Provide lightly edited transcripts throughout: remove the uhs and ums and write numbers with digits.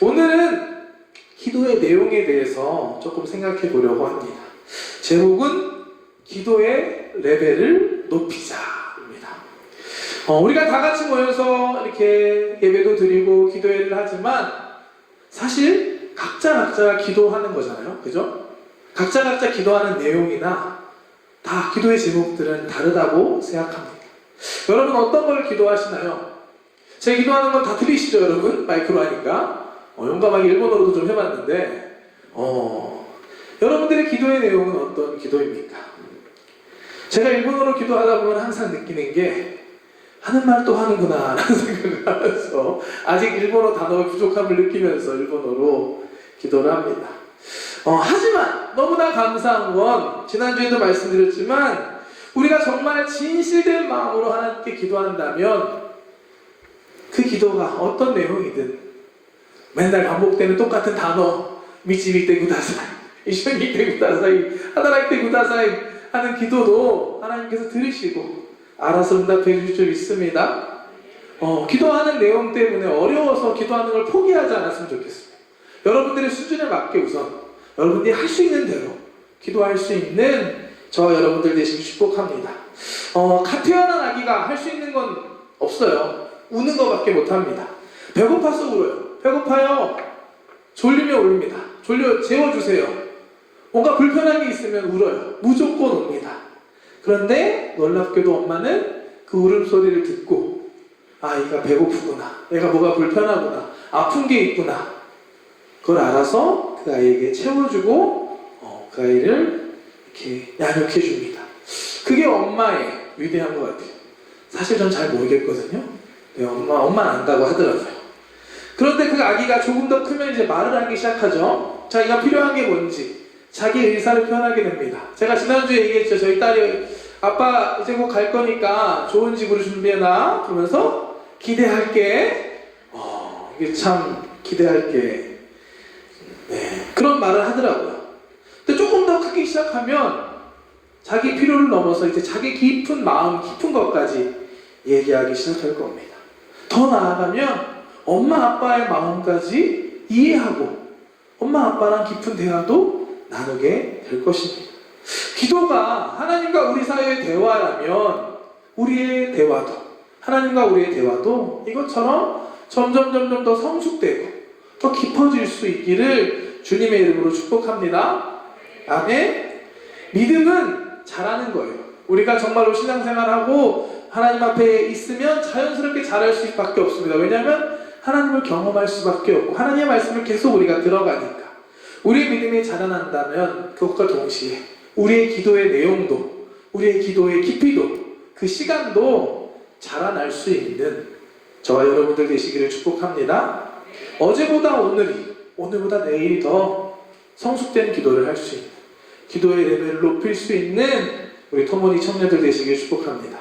오늘은 기도의 내용에 대해서 조금 생각해 보려고 합니다. 제목은 기도의 레벨을 높이자입니다. 우리가 다 같이 모여서 이렇게 예배도 드리고 기도회를 하지만 사실 각자 기도하는 거잖아요. 그죠? 각자 기도하는 내용이나 다 기도의 제목들은 다르다고 생각합니다. 여러분 어떤 걸 기도하시나요? 제 기도하는 건 다 들리시죠, 여러분? 마이크로 하니까. 용감하게 일본어로도 좀 해봤는데, 여러분들의 기도의 내용은 어떤 기도입니까? 제가 일본어로 기도하다 보면 항상 느끼는 게, 하는 말 또 하는구나, 라는 생각을 하면서, 아직 일본어 단어의 부족함을 느끼면서 일본어로 기도를 합니다. 하지만, 너무나 감사한 건, 지난주에도 말씀드렸지만, 우리가 정말 진실된 마음으로 하나님께 기도한다면, 그 기도가 어떤 내용이든 맨날 반복되는 똑같은 단어 미치미테 구다사이, 이쇼니테 구다사이, 하다라이테 구다사이 하는 기도도 하나님께서 들으시고 알아서 응답해 주실 줄 믿습니다. 기도하는 내용 때문에 어려워서 기도하는 걸 포기하지 않았으면 좋겠습니다. 여러분들의 수준에 맞게 우선 여러분들이 할 수 있는 대로 기도할 수 있는 저와 여러분들 되시길 축복합니다. 갓 태어난 아기가 할 수 있는 건 없어요. 우는 것밖에 못합니다. 배고파서 울어요. 배고파요. 졸리면 울립니다. 졸려 재워주세요. 뭔가 불편한 게 있으면 울어요. 무조건 웁니다. 그런데 놀랍게도 엄마는 그 울음소리를 듣고 얘가 배고프구나, 얘가 뭐가 불편하구나, 아픈 게 있구나, 그걸 알아서 그 아이에게 채워주고 그 아이를 이렇게 양육해 줍니다. 그게 엄마의 위대한 것 같아요. 사실 전 잘 모르겠거든요. 엄마는 안다고 하더라고요. 그런데 그 아기가 조금 더 크면 이제 말을 하기 시작하죠. 자기가 필요한 게 뭔지 자기 의사를 표현하게 됩니다. 제가 지난주에 얘기했죠. 저희 딸이 아빠 이제 곧 갈 거니까 좋은 집으로 준비해놔 그러면서 기대할게. 이게 참 기대할게. 네, 그런 말을 하더라고요. 근데 조금 더 크기 시작하면 자기 필요를 넘어서 이제 자기 깊은 마음, 깊은 것까지 얘기하기 시작할 겁니다. 더 나아가면 엄마 아빠의 마음까지 이해하고 엄마 아빠랑 깊은 대화도 나누게 될 것입니다. 기도가 하나님과 우리 사이의 대화라면 우리의 대화도, 하나님과 우리의 대화도 이것처럼 점점 더 성숙되고 더 깊어질 수 있기를 주님의 이름으로 축복합니다. 아멘. 믿음은 잘하는 거예요. 우리가 정말로 신앙생활하고 하나님 앞에 있으면 자연스럽게 잘할 수밖에 없습니다. 왜냐하면 하나님을 경험할 수밖에 없고 하나님의 말씀을 계속 우리가 들어가니까. 우리의 믿음이 자라난다면 그것과 동시에 우리의 기도의 내용도, 우리의 기도의 깊이도, 그 시간도 자라날 수 있는 저와 여러분들 되시기를 축복합니다. 어제보다 오늘보다 내일이 더 성숙된 기도를 할 수 있는, 기도의 레벨을 높일 수 있는 우리 토모니 청년들 되시기를 축복합니다.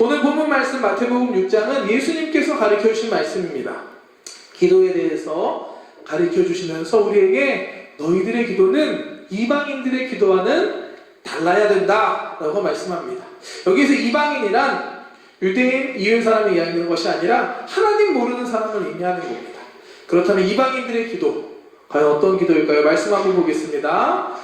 오늘 본문 말씀 마태복음 6장은 예수님께서 가르쳐 주신 말씀입니다. 기도에 대해서 가르쳐 주시면서 우리에게 너희들의 기도는 이방인들의 기도와는 달라야 된다 라고 말씀합니다. 여기서 이방인이란 유대인, 이웃 사람을 이야기하는 것이 아니라 하나님 모르는 사람을 의미하는 겁니다. 그렇다면 이방인들의 기도, 과연 어떤 기도일까요? 말씀 한번 보겠습니다.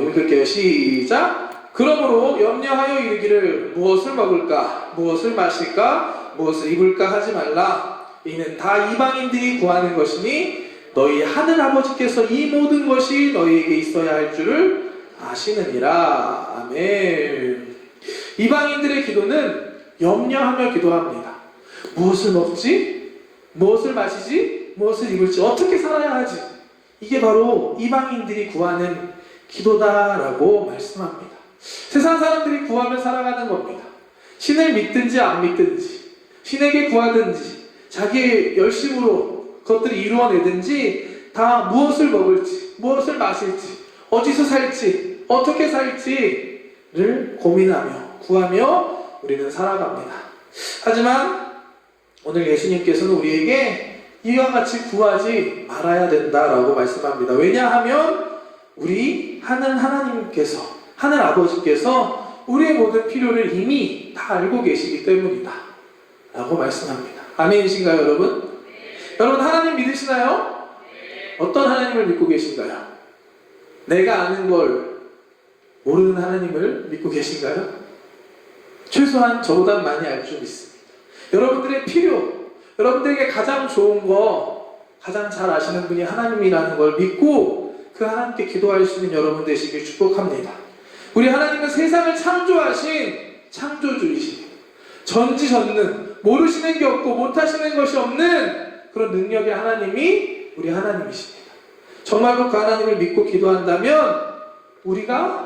읽을게요. 시작. 그러므로 염려하여 이르기를 무엇을 먹을까, 무엇을 마실까, 무엇을 입을까 하지 말라. 이는 다 이방인들이 구하는 것이니 너희 하늘 아버지께서 이 모든 것이 너희에게 있어야 할 줄을 아시느니라. 아멘. 이방인들의 기도는 염려하며 기도합니다. 무엇을 먹지? 무엇을 마시지? 무엇을 입을지? 어떻게 살아야 하지? 이게 바로 이방인들이 구하는 기도다라고 말씀합니다. 세상 사람들이 구하며 살아가는 겁니다. 신을 믿든지 안 믿든지, 신에게 구하든지, 자기의 열심으로 그것들을 이루어내든지 다 무엇을 먹을지, 무엇을 마실지, 어디서 살지, 어떻게 살지를 고민하며 구하며 우리는 살아갑니다. 하지만 오늘 예수님께서는 우리에게 이와 같이 구하지 말아야 된다라고 말씀합니다. 왜냐하면 우리 하나님께서, 하늘 아버지께서 우리의 모든 필요를 이미 다 알고 계시기 때문이다 라고 말씀합니다. 아멘이신가요, 여러분? 여러분 하나님 믿으시나요? 어떤 하나님을 믿고 계신가요? 내가 아는 걸 모르는 하나님을 믿고 계신가요? 최소한 저보다 많이 알 줄 믿습니다. 여러분들의 필요, 여러분들에게 가장 좋은 거, 가장 잘 아시는 분이 하나님이라는 걸 믿고 그 하나님께 기도할 수 있는 여러분 되시길 축복합니다. 우리 하나님은 세상을 창조하신 창조주이십니다. 전지전능, 모르시는 게 없고 못하시는 것이 없는 그런 능력의 하나님이 우리 하나님이십니다. 정말로 그 하나님을 믿고 기도한다면 우리가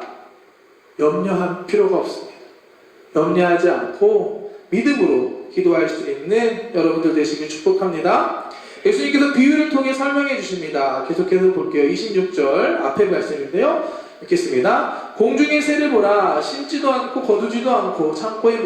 염려할 필요가 없습니다. 염려하지 않고 믿음으로 기도할 수 있는 여러분들 되시길 축복합니다. 예수님께서 비유를 통해 설명해 주십니다. 계속해서 볼게요. 26절 앞에 말씀인데요. 읽겠습니다. 공중의 새를 보라. 심지도 않고 거두지도 않고 창고에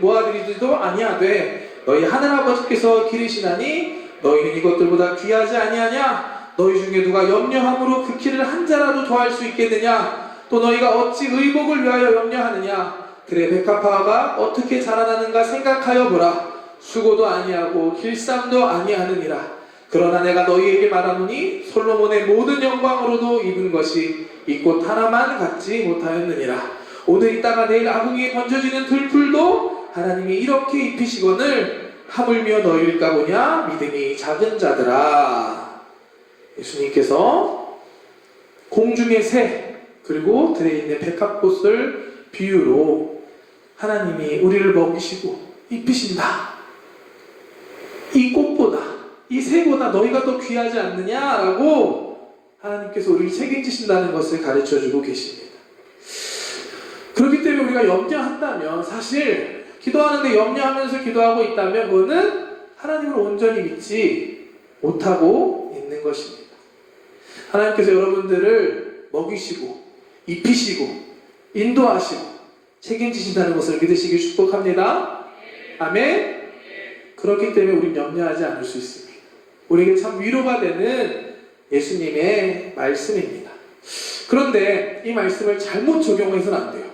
모아들이지도 아니하되 너희 하늘아버지께서 기르시나니 너희는 이것들보다 귀하지 아니하냐? 너희 중에 누가 염려함으로 그 키를 한 자라도 더할 수 있겠느냐? 또 너희가 어찌 의복을 위하여 염려하느냐? 그래 백합화가 어떻게 자라나는가 생각하여 보라. 수고도 아니하고 길쌈도 아니하느니라. 그러나 내가 너희에게 말하노니 솔로몬의 모든 영광으로도 입은 것이 이 꽃 하나만 갖지 못하였느니라. 오늘 있다가 내일 아궁이에 던져지는 들풀도 하나님이 이렇게 입히시거늘 하물며 너희일까 보냐? 믿음이 작은 자들아. 예수님께서 공중의 새 그리고 들에 있는 백합꽃을 비유로 하나님이 우리를 먹이시고 입히신다. 이 꽃보다 이 새보다 너희가 더 귀하지 않느냐라고 하나님께서 우리를 책임지신다는 것을 가르쳐주고 계십니다. 그렇기 때문에 우리가 염려한다면 사실 기도하는데 염려하면서 기도하고 있다면 그거는 하나님을 온전히 믿지 못하고 있는 것입니다. 하나님께서 여러분들을 먹이시고 입히시고 인도하시고 책임지신다는 것을 믿으시길 축복합니다. 아멘. 그렇기 때문에 우리는 염려하지 않을 수 있습니다. 우리에게 참 위로가 되는 예수님의 말씀입니다. 그런데 이 말씀을 잘못 적용해서는 안 돼요.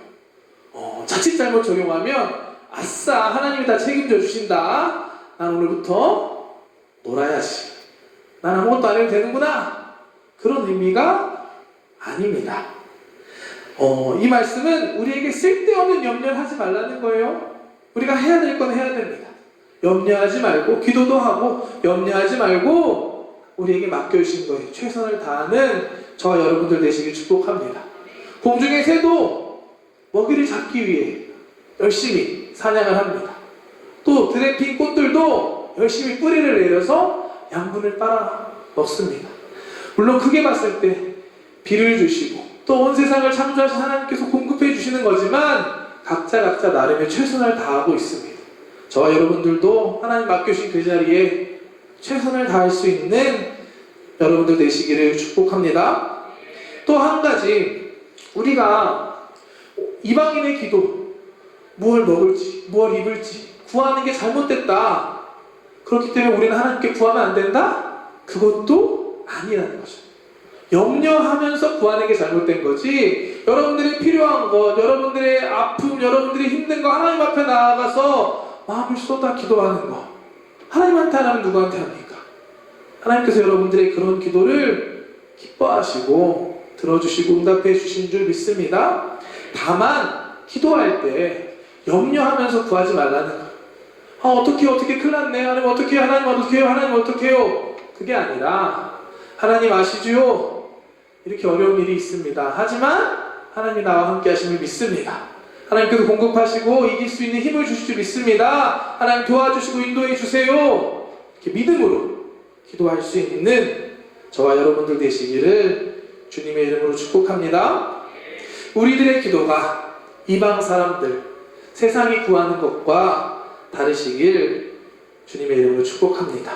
자칫 잘못 적용하면 아싸 하나님이 다 책임져 주신다. 난 오늘부터 놀아야지. 난 아무것도 안 해도 되는구나. 그런 의미가 아닙니다. 이 말씀은 우리에게 쓸데없는 염려를 하지 말라는 거예요. 우리가 해야 될 건 해야 됩니다. 염려하지 말고 기도도 하고 염려하지 말고 우리에게 맡겨주신 거에 최선을 다하는 저와 여러분들 되시길 축복합니다. 공중의 새도 먹이를 잡기 위해 열심히 사냥을 합니다. 또 들에 핀 꽃들도 열심히 뿌리를 내려서 양분을 빨아 먹습니다. 물론 크게 봤을 때 비를 주시고 또 온 세상을 창조하신 하나님께서 공급해 주시는 거지만 각자 나름의 최선을 다하고 있습니다. 저와 여러분들도 하나님 맡겨주신 그 자리에 최선을 다할 수 있는 여러분들 되시기를 축복합니다. 또 한 가지, 우리가 이방인의 기도, 무엇을 먹을지, 무엇을 입을지 구하는 게 잘못됐다. 그렇기 때문에 우리는 하나님께 구하면 안 된다? 그것도 아니라는 거죠. 염려하면서 구하는 게 잘못된 거지, 여러분들이 필요한 것, 여러분들의 아픔, 여러분들이 힘든 거 하나님 앞에 나아가서 마음을 쏟아 기도하는 거, 하나님한테 안 하면 누구한테 합니까? 하나님께서 여러분들의 그런 기도를 기뻐하시고 들어주시고 응답해 주신 줄 믿습니다. 다만 기도할 때 염려하면서 구하지 말라는 거예요. 어떻게 큰일 났네. 하나님 어떻게 해요? 하나님 어떻게 해요? 그게 아니라 하나님 아시죠? 이렇게 어려운 일이 있습니다. 하지만 하나님이 나와 함께 하심을 믿습니다. 하나님께서 공급하시고 이길 수 있는 힘을 주실 줄 믿습니다. 하나님 도와주시고 인도해 주세요. 이렇게 믿음으로 기도할 수 있는 저와 여러분들 되시기를 주님의 이름으로 축복합니다. 우리들의 기도가 이방 사람들, 세상이 구하는 것과 다르시길 주님의 이름으로 축복합니다.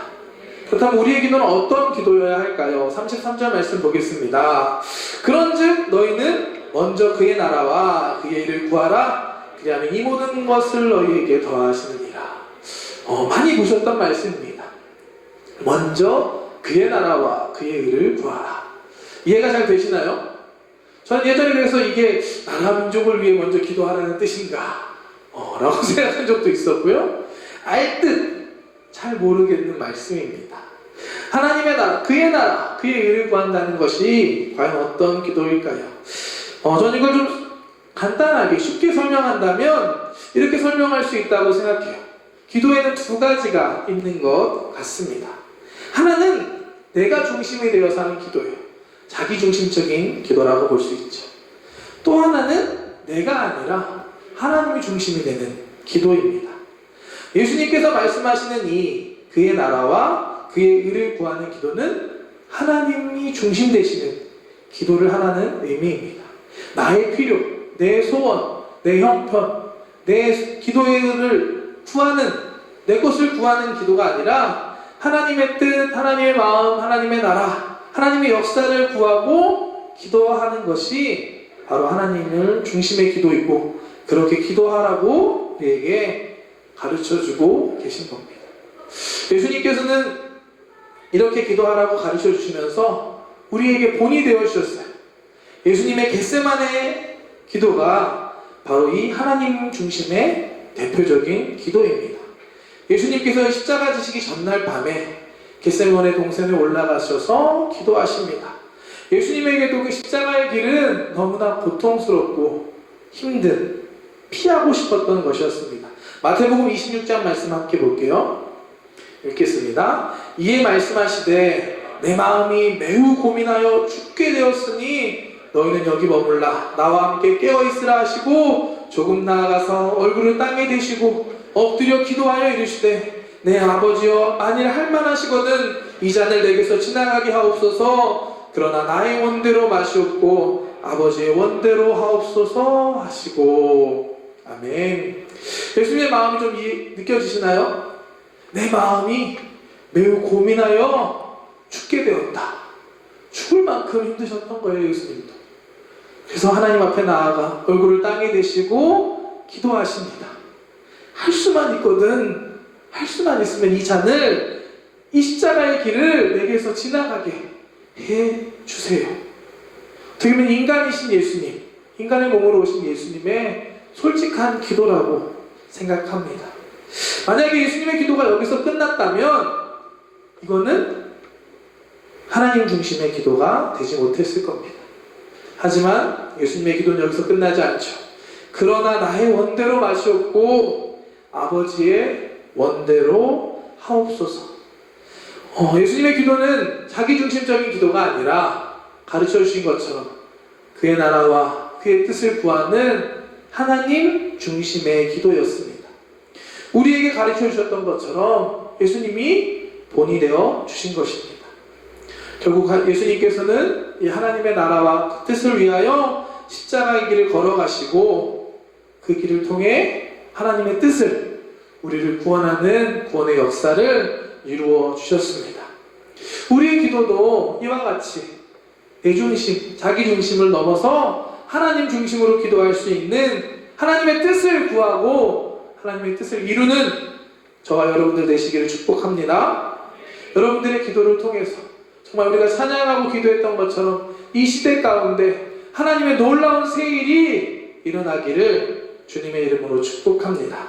그렇다면 우리의 기도는 어떤 기도여야 할까요? 33절 말씀 보겠습니다. 그런즉 너희는 먼저 그의 나라와 그의 일을 구하라. 그리하면 이 모든 것을 너희에게 더하시느니라. 많이 보셨던 말씀입니다. 먼저 그의 나라와 그의 일을 구하라. 이해가 잘 되시나요? 저는 예전에 그래서 이게 나라 민족을 위해 먼저 기도하라는 뜻인가 라고 생각한 적도 있었고요. 알 듯 잘 모르겠는 말씀입니다. 하나님의 나라, 그의 의를 구한다는 것이 과연 어떤 기도일까요? 저는 이걸 좀 간단하게 쉽게 설명한다면 이렇게 설명할 수 있다고 생각해요. 기도에는 두 가지가 있는 것 같습니다. 하나는 내가 중심이 되어서 하는 기도예요. 자기중심적인 기도라고 볼 수 있죠. 또 하나는 내가 아니라 하나님이 중심이 되는 기도입니다. 예수님께서 말씀하시는 이 그의 나라와 그의 의를 구하는 기도는 하나님이 중심 되시는 기도를 하라는 의미입니다. 나의 필요, 내 소원, 내 형편, 내 기도를 구하는, 내 것을 구하는 기도가 아니라 하나님의 뜻, 하나님의 마음, 하나님의 나라, 하나님의 역사를 구하고 기도하는 것이 바로 하나님을 중심의 기도이고, 그렇게 기도하라고 우리에게 가르쳐주고 계신 겁니다. 예수님께서는 이렇게 기도하라고 가르쳐 주시면서 우리에게 본이 되어 주셨어요. 예수님의 겟세마네 기도가 바로 이 하나님 중심의 대표적인 기도입니다. 예수님께서 십자가 지시기 전날 밤에 겟세마네 동산에 올라가셔서 기도하십니다. 예수님에게도 그 십자가의 길은 너무나 고통스럽고 힘든, 피하고 싶었던 것이었습니다. 마태복음 26장 말씀 함께 볼게요. 읽겠습니다. 이에 말씀하시되 내 마음이 매우 고민하여 죽게 되었으니 너희는 여기 머물라 나와 함께 깨어있으라 하시고 조금 나아가서 얼굴을 땅에 대시고 엎드려 기도하여 이르시되 내 아버지여 만일 할만하시거든 이 잔을 내게서 지나가게 하옵소서. 그러나 나의 원대로 마시옵고 아버지의 원대로 하옵소서 하시고. 아멘. 예수님의 마음이 좀 느껴지시나요? 내 마음이 매우 고민하여 죽게 되었다. 죽을 만큼 힘드셨던 거예요, 예수님도. 그래서 하나님 앞에 나아가 얼굴을 땅에 대시고 기도하십니다. 할 수만 있거든, 할 수만 있으면 이 잔을, 이 십자가의 길을 내게서 지나가게 해주세요. 어떻게 보면 인간이신 예수님, 인간의 몸으로 오신 예수님의 솔직한 기도라고 생각합니다. 만약에 예수님의 기도가 여기서 끝났다면 이거는 하나님 중심의 기도가 되지 못했을 겁니다. 하지만 예수님의 기도는 여기서 끝나지 않죠. 그러나 나의 원대로 마시옵고 아버지의 원대로 하옵소서. 예수님의 기도는 자기중심적인 기도가 아니라 가르쳐 주신 것처럼 그의 나라와 그의 뜻을 구하는 하나님 중심의 기도였습니다. 우리에게 가르쳐 주셨던 것처럼 예수님이 본이 되어 주신 것입니다. 결국 예수님께서는 이 하나님의 나라와 그 뜻을 위하여 십자가의 길을 걸어가시고 그 길을 통해 하나님의 뜻을, 우리를 구원하는 구원의 역사를 이루어 주셨습니다. 우리의 기도도 이와 같이 내 중심, 자기 중심을 넘어서 하나님 중심으로 기도할 수 있는, 하나님의 뜻을 구하고 하나님의 뜻을 이루는 저와 여러분들 되시기를 축복합니다. 여러분들의 기도를 통해서 정말 우리가 찬양하고 기도했던 것처럼 이 시대 가운데 하나님의 놀라운 새일이 일어나기를 주님의 이름으로 축복합니다.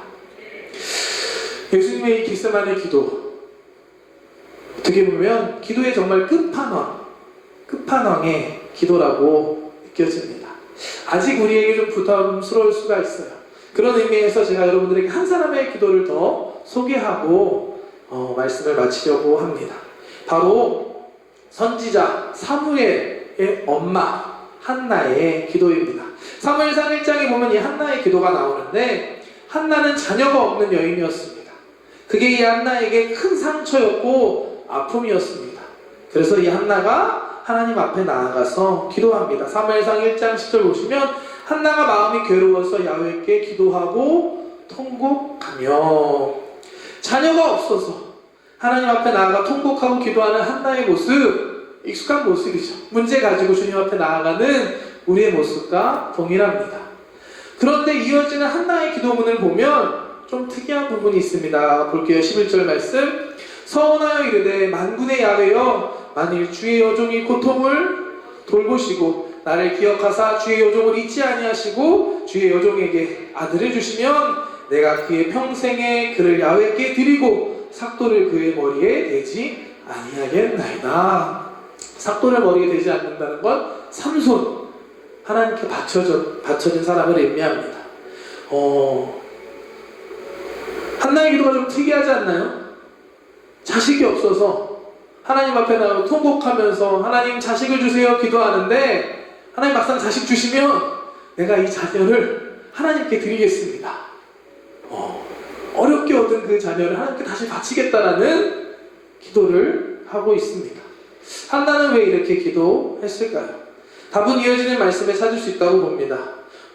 예수님의 이 겟세마네 기도, 어떻게 보면 기도의 정말 끝판왕의 기도라고 느껴집니다. 아직 우리에게 좀 부담스러울 수가 있어요. 그런 의미에서 제가 여러분들에게 한 사람의 기도를 더 소개하고 말씀을 마치려고 합니다. 바로 선지자 사무엘의 엄마 한나의 기도입니다. 사무엘상 1장에 보면 이 한나의 기도가 나오는데, 한나는 자녀가 없는 여인이었습니다. 그게 이 한나에게 큰 상처였고 아픔이었습니다. 그래서 이 한나가 하나님 앞에 나아가서 기도합니다. 사무엘상 1장 10절 보시면 한나가 마음이 괴로워서 야훼께 기도하고 통곡하며, 자녀가 없어서 하나님 앞에 나아가 통곡하고 기도하는 한나의 모습, 익숙한 모습이죠. 문제 가지고 주님 앞에 나아가는 우리의 모습과 동일합니다. 그런데 이어지는 한나의 기도문을 보면 좀 특이한 부분이 있습니다. 볼게요. 11절 말씀. 서원하여 이르되 만군의 야훼여 만일 주의 여종이 고통을 돌보시고 나를 기억하사 주의 여종을 잊지 아니하시고 주의 여종에게 아들을 주시면 내가 그의 평생에 그를 야훼께 드리고 삭도를 그의 머리에 대지 아니하겠나이다. 삭도를 버리게 되지 않는다는 건 삼손, 하나님께 바쳐진 사람을 의미합니다. 한나의 기도가 좀 특이하지 않나요? 자식이 없어서 하나님 앞에 나가고 통곡하면서 하나님 자식을 주세요 기도하는데, 하나님 막상 자식 주시면 내가 이 자녀를 하나님께 드리겠습니다. 어렵게 얻은 그 자녀를 하나님께 다시 바치겠다라는 기도를 하고 있습니다. 한나는 왜 이렇게 기도했을까요? 답은 이어지는 말씀에 찾을 수 있다고 봅니다.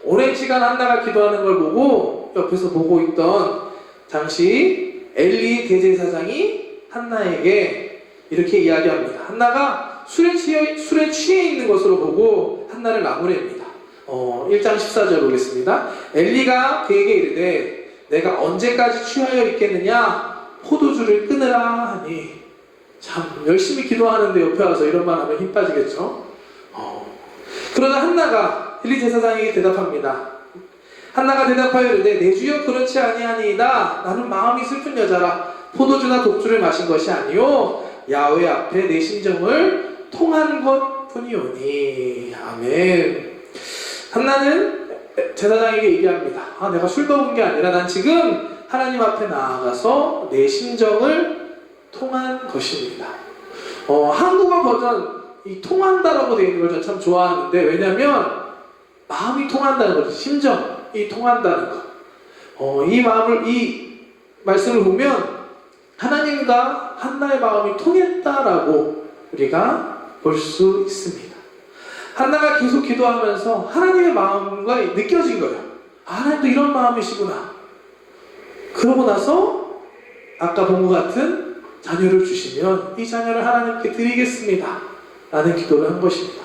오랜 시간 한나가 기도하는 걸 보고 옆에서 보고 있던 당시 엘리 대제사장이 한나에게 이렇게 이야기합니다. 한나가 술에 취해 있는 것으로 보고 한나를 나무랍니다. 1장 14절 보겠습니다. 엘리가 그에게 이르되 내가 언제까지 취하여 있겠느냐, 포도주를 끊으라 하니. 참 열심히 기도하는데 옆에 와서 이런 말 하면 힘 빠지겠죠. 그러나 한나가 엘리 제사장에게 대답합니다. 한나가 대답하여 이르되 내 주여 그렇지 아니하니이다. 나는 마음이 슬픈 여자라. 포도주나 독주를 마신 것이 아니요 야훼 앞에 내 심정을 통한 것뿐이오니. 아멘. 한나는 제사장에게 얘기합니다. 내가 술 먹은 게 아니라 난 지금 하나님 앞에 나아가서 내 심정을 통한 것입니다. 한국어 버전 이 통한다라고 되어 있는 걸 저는 참 좋아하는데, 왜냐면 마음이 통한다는 거죠. 심정이 통한다는 거. 이 말씀을 보면 하나님과 한나의 마음이 통했다라고 우리가 볼 수 있습니다. 한나가 계속 기도하면서 하나님의 마음과 느껴진 거예요. 하나님도 이런 마음이시구나. 그러고 나서 아까 본 것 같은 자녀를 주시면 이 자녀를 하나님께 드리겠습니다 라는 기도를 한 것입니다.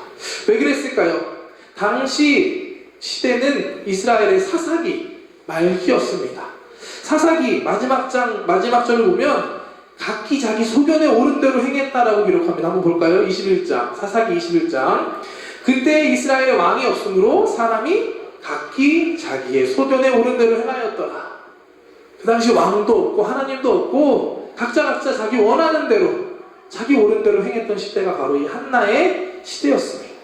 왜 그랬을까요? 당시 시대는 이스라엘의 사사기 말기였습니다. 사사기 마지막 절을 보면 각기 자기 소견에 옳은 대로 행했다라고 기록합니다. 한번 볼까요? 21장, 사사기 21장. 그때 이스라엘의 왕이 없으므로 사람이 각기 자기의 소견에 옳은 대로 행하였더라. 그 당시 왕도 없고 하나님도 없고 각자 자기 원하는 대로, 자기 옳은 대로 행했던 시대가 바로 이 한나의 시대였습니다.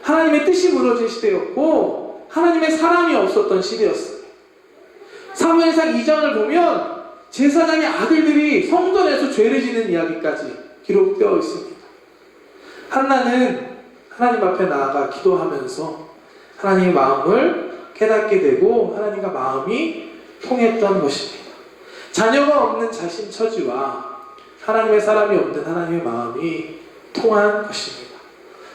하나님의 뜻이 무너진 시대였고 하나님의 사람이 없었던 시대였습니다. 사무엘상 2장을 보면 제사장의 아들들이 성전에서 죄를 지는 이야기까지 기록되어 있습니다. 한나는 하나님 앞에 나아가 기도하면서 하나님의 마음을 깨닫게 되고 하나님과 마음이 통했던 것입니다. 자녀가 없는 자신 처지와 하나님의 사람이 없는 하나님의 마음이 통한 것입니다.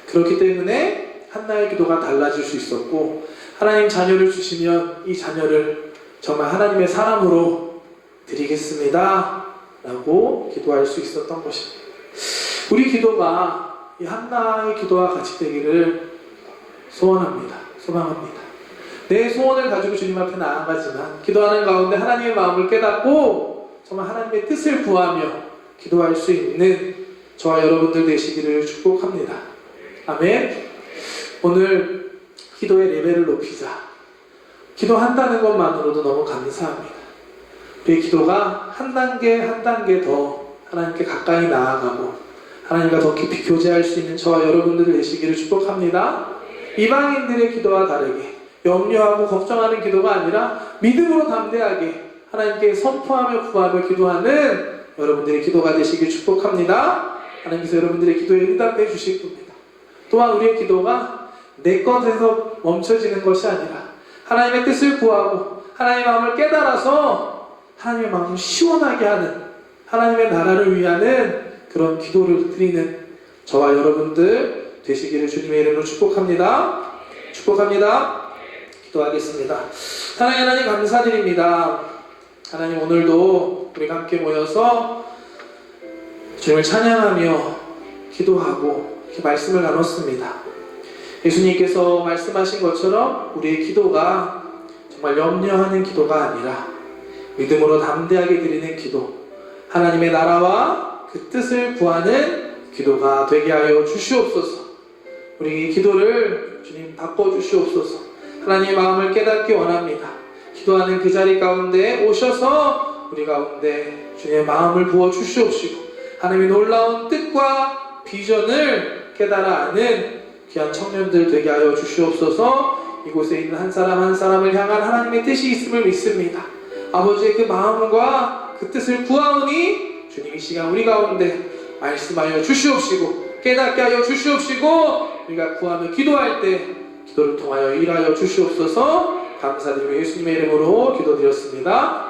그렇기 때문에 한나의 기도가 달라질 수 있었고, 하나님 자녀를 주시면 이 자녀를 정말 하나님의 사람으로 드리겠습니다 라고 기도할 수 있었던 것입니다. 우리 기도가 이 한나의 기도와 같이 되기를 소망합니다. 내 소원을 가지고 주님 앞에 나아가지만 기도하는 가운데 하나님의 마음을 깨닫고 정말 하나님의 뜻을 구하며 기도할 수 있는 저와 여러분들 되시기를 축복합니다. 아멘. 오늘 기도의 레벨을 높이자. 기도한다는 것만으로도 너무 감사합니다. 우리의 기도가 한 단계 더 하나님께 가까이 나아가고 하나님과 더 깊이 교제할 수 있는 저와 여러분들 되시기를 축복합니다. 이방인들의 기도와 다르게 염려하고 걱정하는 기도가 아니라 믿음으로 담대하게 하나님께 선포하며 구하며 기도하는 여러분들의 기도가 되시길 축복합니다. 하나님께서 여러분들의 기도에 응답해 주실 겁니다. 또한 우리의 기도가 내 것에서 멈춰지는 것이 아니라 하나님의 뜻을 구하고 하나님의 마음을 깨달아서 하나님의 마음을 시원하게 하는, 하나님의 나라를 위하는 그런 기도를 드리는 저와 여러분들 되시기를 주님의 이름으로 축복합니다. 기도하겠습니다. 사랑하는 하나님 감사드립니다. 하나님, 오늘도 우리가 함께 모여서 주님을 찬양하며 기도하고 이렇게 말씀을 나눴습니다. 예수님께서 말씀하신 것처럼 우리의 기도가 정말 염려하는 기도가 아니라 믿음으로 담대하게 드리는 기도, 하나님의 나라와 그 뜻을 구하는 기도가 되게 하여 주시옵소서. 우리 기도를 주님 바꿔주시옵소서. 하나님의 마음을 깨닫기 원합니다. 기도하는 그 자리 가운데 오셔서 우리 가운데 주님의 마음을 부어주시옵시고 하나님의 놀라운 뜻과 비전을 깨달아 아는 귀한 청년들 되게 하여 주시옵소서. 이곳에 있는 한 사람 한 사람을 향한 하나님의 뜻이 있음을 믿습니다. 아버지의 그 마음과 그 뜻을 구하오니 주님 이 시간 우리 가운데 말씀하여 주시옵시고 깨닫게 하여 주시옵시고 우리가 구하며 기도할 때 기도를 통하여 일하여 주시옵소서. 감사드리며 예수님의 이름으로 기도드렸습니다.